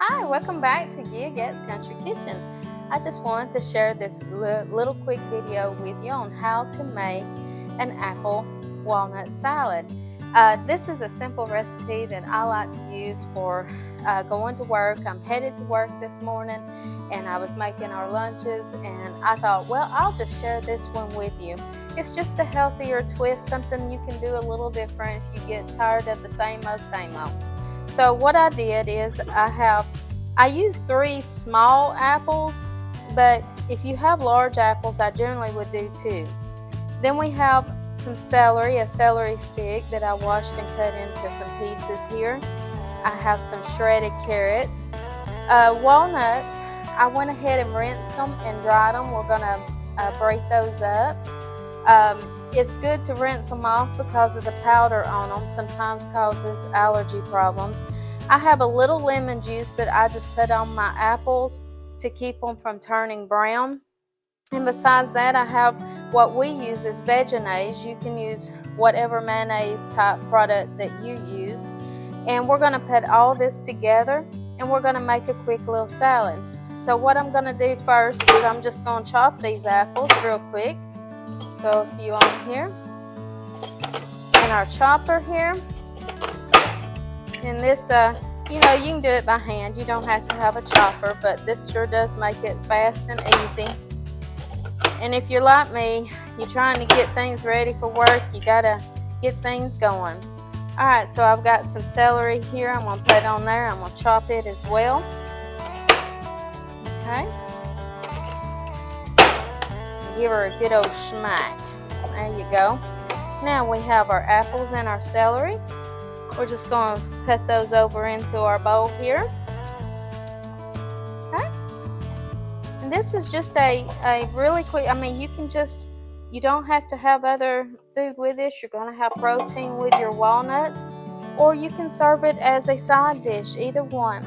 Hi, welcome back to GIAGATT's Country Kitchen. I just wanted to share this little quick video with you on how to make an apple walnut salad. This is a simple recipe that I like to use for going to work. I'm headed to work this morning and I was making our lunches and I thought, well, I'll just share this one with you. It's just a healthier twist, something you can do a little different if you get tired of the same old, same old. So what I did is I used 3 small apples, but if you have large apples, I generally would do 2. Then we have some celery, a celery stick that I washed and cut into some pieces here. I have some shredded carrots. Walnuts, I went ahead and rinsed them and dried them. We're going to break those up. It's good to rinse them off because of the powder on them sometimes causes allergy problems. I have a little lemon juice that I just put on my apples to keep them from turning brown. And besides that, I have what we use is Vegenaise. You can use whatever mayonnaise type product that you use. And we're going to put all this together and we're going to make a quick little salad. So what I'm going to do first is I'm just going to chop these apples real quick. Throw a few on here. And our chopper here. And this, you can do it by hand. You don't have to have a chopper, but this sure does make it fast and easy. And if you're like me, you're trying to get things ready for work, you gotta get things going. Alright, so I've got some celery here. I'm gonna put on there. I'm gonna chop it as well. Okay. Give her a good old smack. There you go. Now we have our apples and our celery. We're just going to cut those over into our bowl here. Okay. And this is just a really quick, you don't have to have other food with this. You're going to have protein with your walnuts, or you can serve it as a side dish, either one.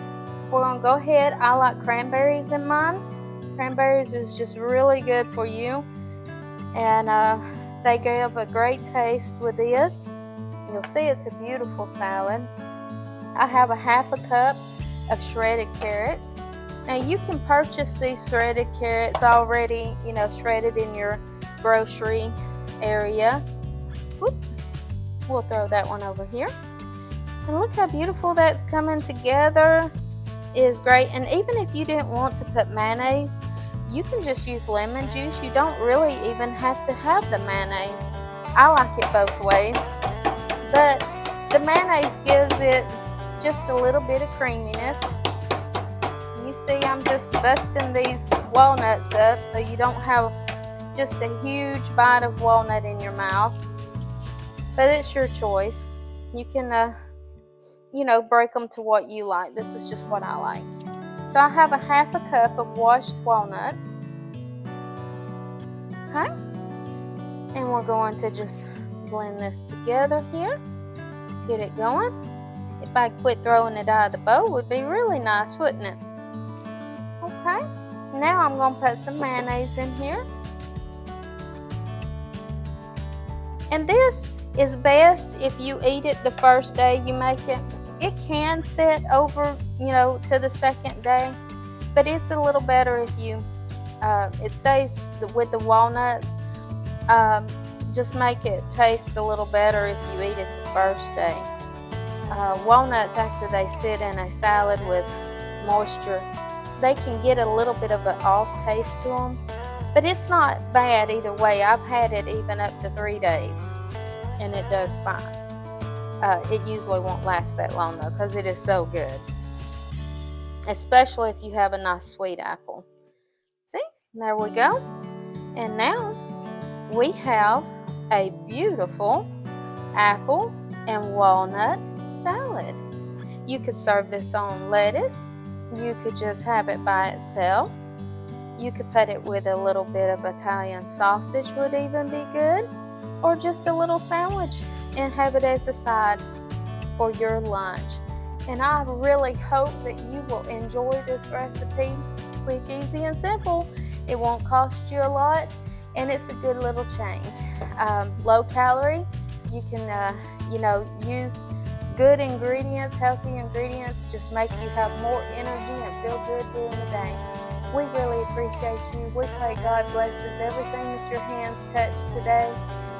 We're going to go ahead. I like cranberries in mine. Cranberries is just really good for you, and they give a great taste with this. You'll see it's a beautiful salad. I have a half a cup of shredded carrots. Now you can purchase these shredded carrots already, shredded in your grocery area. Whoop. We'll throw that one over here. And look how beautiful that's coming together. Is great. And even if you didn't want to put mayonnaise, you can just use lemon juice. You don't really even have to have the mayonnaise. I like it both ways, but the mayonnaise gives it just a little bit of creaminess. You see, I'm just busting these walnuts up so you don't have just a huge bite of walnut in your mouth, but it's your choice. You can break them to what you like. This is just what I like. So I have a half a cup of washed walnuts. Okay. And we're going to just blend this together here. Get it going. If I quit throwing it out of the bowl, would be really nice, wouldn't it? Okay. Now I'm going to put some mayonnaise in here. And this is best if you eat it the first day you make it. It can sit over, to the second day, but it's a little better if it stays with the walnuts. Just make it taste a little better if you eat it the first day. Walnuts, after they sit in a salad with moisture, they can get a little bit of an off taste to them, but it's not bad either way. I've had it even up to 3 days, and it does fine. It usually won't last that long though, because it is so good, especially if you have a nice sweet apple. See, there we go. And now we have a beautiful apple and walnut salad. You could serve this on lettuce. You could just have it by itself. You could put it with a little bit of Italian sausage, would even be good, or just a little sandwich and have it as a side for your lunch. And I really hope that you will enjoy this recipe. Quick, easy, and simple. It won't cost you a lot, and it's a good little change. Low calorie. You can use good ingredients, healthy ingredients, just make you have more energy and feel good during the day. We really appreciate you. We pray God blesses everything that your hands touch today.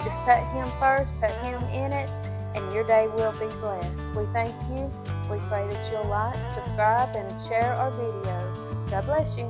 Just put Him first, put Him in it, and your day will be blessed. We thank you. We pray that you'll like, subscribe, and share our videos. God bless you.